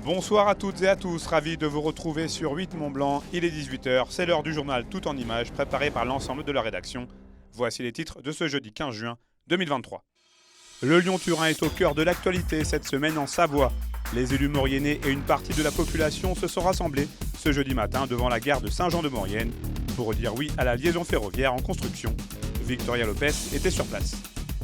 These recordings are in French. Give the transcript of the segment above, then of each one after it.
Bonsoir à toutes et à tous, ravi de vous retrouver sur 8 Mont Blanc. Il est 18h, c'est l'heure du journal tout en images préparé par l'ensemble de la rédaction. Voici les titres de ce jeudi 15 juin 2023. Le Lyon-Turin est au cœur de l'actualité cette semaine en Savoie. Les élus mauriennais et une partie de la population se sont rassemblés ce jeudi matin devant la gare de Saint-Jean-de-Maurienne pour dire oui à la liaison ferroviaire en construction. Victoria Lopez était sur place.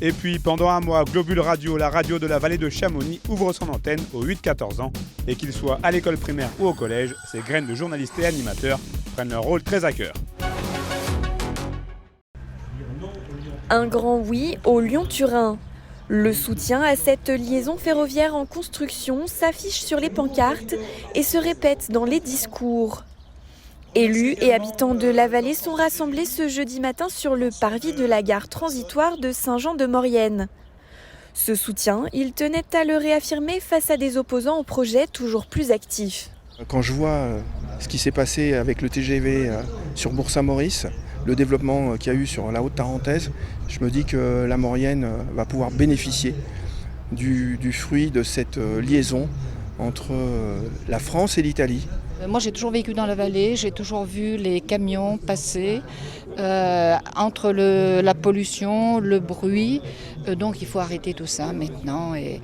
Et puis, pendant un mois, Globule Radio, la radio de la vallée de Chamonix, ouvre son antenne aux 8-14 ans. Et qu'ils soient à l'école primaire ou au collège, ces graines de journalistes et animateurs prennent leur rôle très à cœur. Un grand oui au Lyon-Turin. Le soutien à cette liaison ferroviaire en construction s'affiche sur les pancartes et se répète dans les discours. Élus et habitants de la vallée sont rassemblés ce jeudi matin sur le parvis de la gare transitoire de Saint-Jean-de-Maurienne. Ce soutien, ils tenaient à le réaffirmer face à des opposants au projet toujours plus actifs. Quand je vois ce qui s'est passé avec le TGV sur Bourg-Saint-Maurice, le développement qu'il y a eu sur la Haute-Tarentaise, je me dis que la Maurienne va pouvoir bénéficier du fruit de cette liaison entre la France et l'Italie. Moi j'ai toujours vécu dans la vallée, j'ai toujours vu les camions passer entre la pollution, le bruit, donc il faut arrêter tout ça maintenant et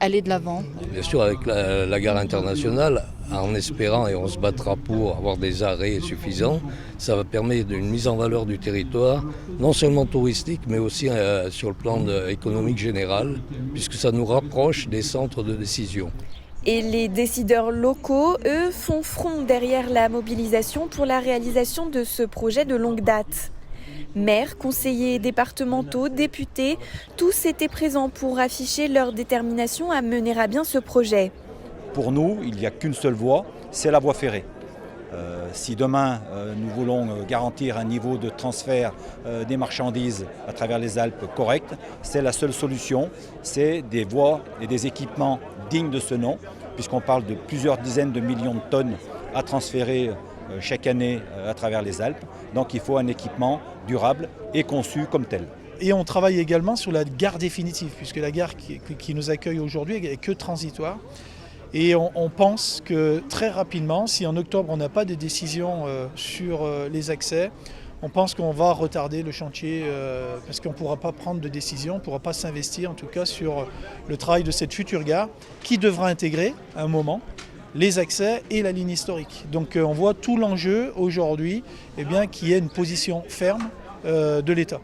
aller de l'avant. Bien sûr avec la gare internationale, en espérant et on se battra pour avoir des arrêts suffisants, ça va permettre une mise en valeur du territoire, non seulement touristique mais aussi sur le plan économique général, puisque ça nous rapproche des centres de décision. Et les décideurs locaux, eux, font front derrière la mobilisation pour la réalisation de ce projet de longue date. Maires, conseillers départementaux, députés, tous étaient présents pour afficher leur détermination à mener à bien ce projet. Pour nous, il n'y a qu'une seule voie, c'est la voie ferrée. Si demain nous voulons garantir un niveau de transfert des marchandises à travers les Alpes correct, c'est la seule solution, c'est des voies et des équipements dignes de ce nom, puisqu'on parle de plusieurs dizaines de millions de tonnes à transférer chaque année à travers les Alpes. Donc il faut un équipement durable et conçu comme tel. Et on travaille également sur la gare définitive, puisque la gare qui nous accueille aujourd'hui n'est que transitoire. Et on pense que très rapidement, si en octobre on n'a pas de décision sur les accès, on pense qu'on va retarder le chantier parce qu'on ne pourra pas prendre de décision, on ne pourra pas s'investir en tout cas sur le travail de cette future gare qui devra intégrer à un moment les accès et la ligne historique. Donc on voit tout l'enjeu aujourd'hui qu'il y ait une position ferme de l'État.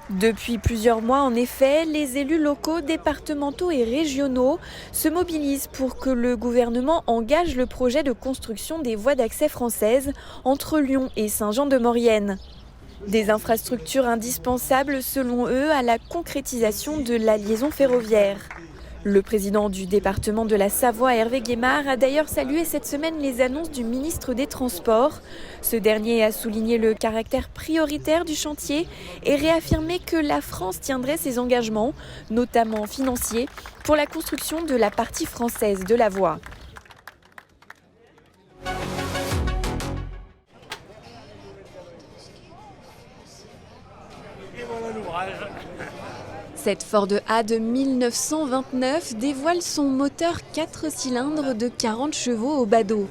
Depuis plusieurs mois, en effet, les élus locaux, départementaux et régionaux se mobilisent pour que le gouvernement engage le projet de construction des voies d'accès françaises entre Lyon et Saint-Jean-de-Maurienne. Des infrastructures indispensables, selon eux, à la concrétisation de la liaison ferroviaire. Le président du département de la Savoie, Hervé Guémard, a d'ailleurs salué cette semaine les annonces du ministre des Transports. Ce dernier a souligné le caractère prioritaire du chantier et réaffirmé que la France tiendrait ses engagements, notamment financiers, pour la construction de la partie française de la voie. Cette Ford A de 1929 dévoile son moteur 4 cylindres de 40 chevaux au badaud.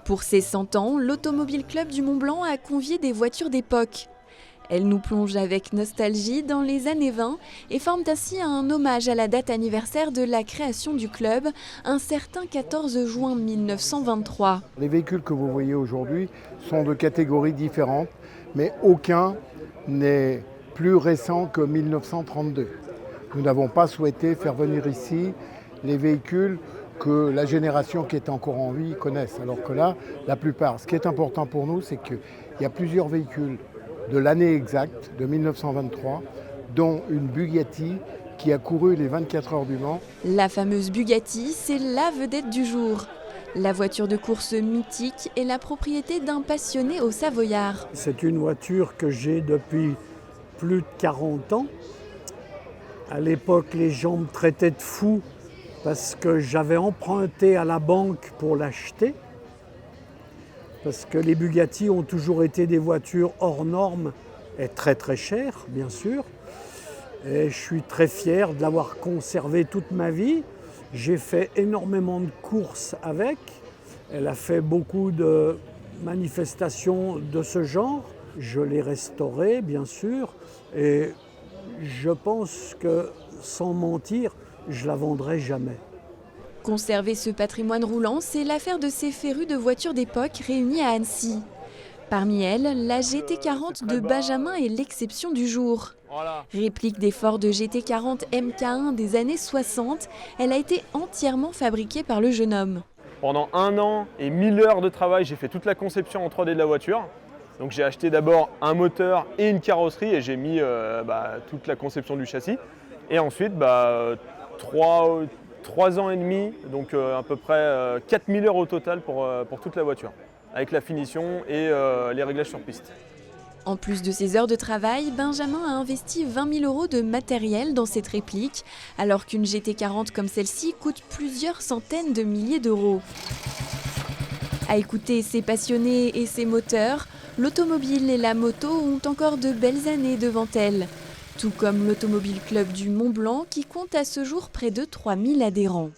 Pour ses 100 ans, l'Automobile Club du Mont Blanc a convié des voitures d'époque. Elles nous plongent avec nostalgie dans les années 20 et forment ainsi un hommage à la date anniversaire de la création du club, un certain 14 juin 1923. Les véhicules que vous voyez aujourd'hui sont de catégories différentes, mais aucun n'est plus récent que 1932. Nous n'avons pas souhaité faire venir ici les véhicules que la génération qui est encore en vie connaisse. Alors que là, la plupart, ce qui est important pour nous, c'est qu'il y a plusieurs véhicules de l'année exacte, de 1923, dont une Bugatti qui a couru les 24 heures du Mans. La fameuse Bugatti, c'est la vedette du jour. La voiture de course mythique est la propriété d'un passionné au Savoyard. C'est une voiture que j'ai depuis plus de 40 ans. À l'époque, les gens me traitaient de fou parce que j'avais emprunté à la banque pour l'acheter. Parce que les Bugatti ont toujours été des voitures hors normes et très très chères, bien sûr. Et je suis très fier de l'avoir conservée toute ma vie J'ai fait énormément de courses avec. Elle a fait beaucoup de manifestations de ce genre. Je l'ai restaurée, bien sûr, et je pense que, sans mentir, je la vendrai jamais. Conserver ce patrimoine roulant, c'est l'affaire de ces férus de voitures d'époque réunis à Annecy. Parmi elles, la GT40 de Benjamin est l'exception du jour. Réplique des Ford GT40 MK1 des années 60, elle a été entièrement fabriquée par le jeune homme. Pendant 1 an et 1000 heures de travail, j'ai fait toute la conception en 3D de la voiture. Donc j'ai acheté d'abord un moteur et une carrosserie et j'ai mis toute la conception du châssis. Et ensuite, 3 ans et demi, donc à peu près 4000 heures au total pour toute la voiture, avec la finition et les réglages sur piste. En plus de ses heures de travail, Benjamin a investi 20 000 € de matériel dans cette réplique, alors qu'une GT40 comme celle-ci coûte plusieurs centaines de milliers d'euros. À écouter ces passionnés et ces moteurs, l'automobile et la moto ont encore de belles années devant elles. Tout comme l'Automobile Club du Mont Blanc qui compte à ce jour près de 3000 adhérents.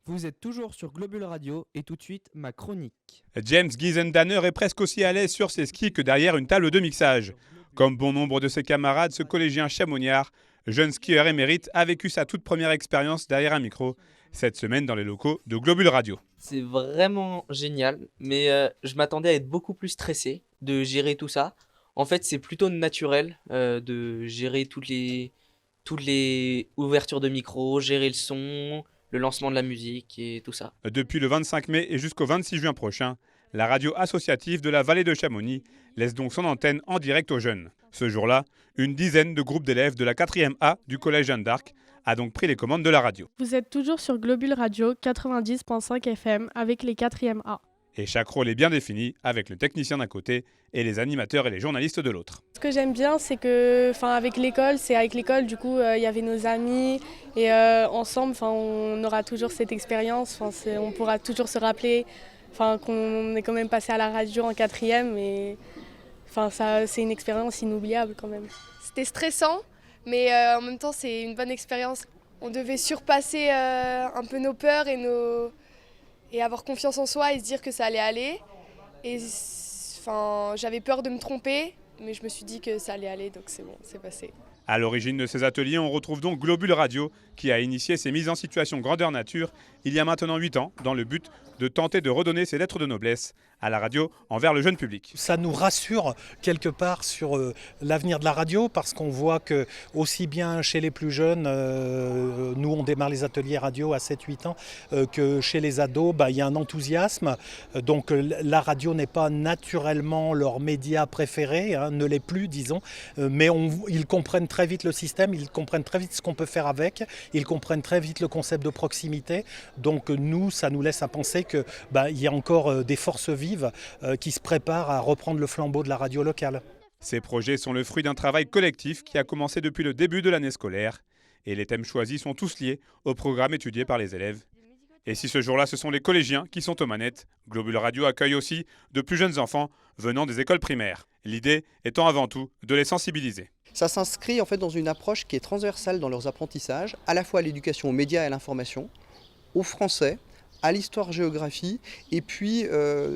Vous êtes toujours sur Globule Radio et tout de suite ma chronique. James Giesendanner est presque aussi à l'aise sur ses skis que derrière une table de mixage. Comme bon nombre de ses camarades, ce collégien chamonniard, jeune skieur émérite, a vécu sa toute première expérience derrière un micro cette semaine dans les locaux de Globule Radio. C'est vraiment génial, mais je m'attendais à être beaucoup plus stressé de gérer tout ça. En fait, c'est plutôt naturel de gérer toutes les ouvertures de micro, gérer le son, le lancement de la musique et tout ça. Depuis le 25 mai et jusqu'au 26 juin prochain, la radio associative de la vallée de Chamonix laisse donc son antenne en direct aux jeunes. Ce jour-là, une dizaine de groupes d'élèves de la 4e A du collège Jeanne d'Arc a donc pris les commandes de la radio. Vous êtes toujours sur Globule Radio 90.5 FM avec les 4e A. Et chaque rôle est bien défini avec le technicien d'un côté et les animateurs et les journalistes de l'autre. Ce que j'aime bien, c'est que avec l'école, du coup, il y avait nos amis et ensemble, on aura toujours cette expérience, on pourra toujours se rappeler qu'on est quand même passé à la radio en 4e et c'est une expérience inoubliable quand même. C'était stressant, mais en même temps, c'est une bonne expérience. On devait surpasser un peu nos peurs et avoir confiance en soi et se dire que ça allait aller. Et j'avais peur de me tromper, mais je me suis dit que ça allait aller, donc c'est bon, c'est passé. À l'origine de ces ateliers, on retrouve donc Globule Radio qui a initié ces mises en situation grandeur nature il y a maintenant 8 ans dans le but de tenter de redonner ses lettres de noblesse à la radio envers le jeune public. Ça nous rassure quelque part sur l'avenir de la radio parce qu'on voit que aussi bien chez les plus jeunes, nous on démarre les ateliers radio à 7-8 ans, que chez les ados, il y a un enthousiasme. Donc la radio n'est pas naturellement leur média préféré, ne l'est plus disons, mais ils comprennent très vite le système, ils comprennent très vite ce qu'on peut faire avec, ils comprennent très vite le concept de proximité. Donc nous, ça nous laisse à penser qu'il y a encore des forces vives qui se préparent à reprendre le flambeau de la radio locale. Ces projets sont le fruit d'un travail collectif qui a commencé depuis le début de l'année scolaire et les thèmes choisis sont tous liés au programme étudié par les élèves. Et si ce jour-là, ce sont les collégiens qui sont aux manettes, Globule Radio accueille aussi de plus jeunes enfants venant des écoles primaires. L'idée étant avant tout de les sensibiliser. Ça s'inscrit en fait dans une approche qui est transversale dans leurs apprentissages, à la fois à l'éducation aux médias et à l'information, au français, à l'histoire-géographie et puis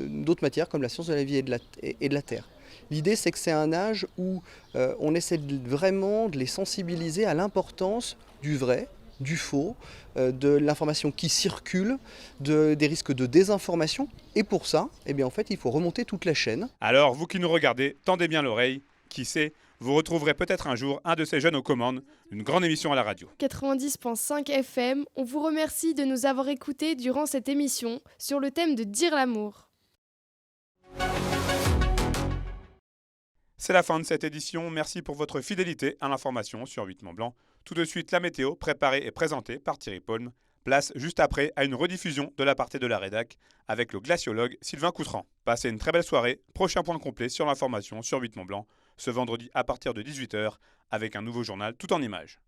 d'autres matières comme la science de la vie et de la terre. L'idée c'est que c'est un âge où on essaie vraiment de les sensibiliser à l'importance du vrai, du faux, de l'information qui circule, des risques de désinformation. Et pour ça, en fait, il faut remonter toute la chaîne. Alors, vous qui nous regardez, tendez bien l'oreille. Qui sait, vous retrouverez peut-être un jour un de ces jeunes aux commandes d'une grande émission à la radio. 90.5 FM, on vous remercie de nous avoir écoutés durant cette émission sur le thème de dire l'amour. C'est la fin de cette édition. Merci pour votre fidélité à l'information sur 8 Mont Blanc. Tout de suite, la météo, préparée et présentée par Thierry Paulme. Place juste après à une rediffusion de l'aparté de la rédac avec le glaciologue Sylvain Coutran. Passez une très belle soirée. Prochain point complet sur l'information sur 8 Mont Blanc ce vendredi à partir de 18h avec un nouveau journal tout en images.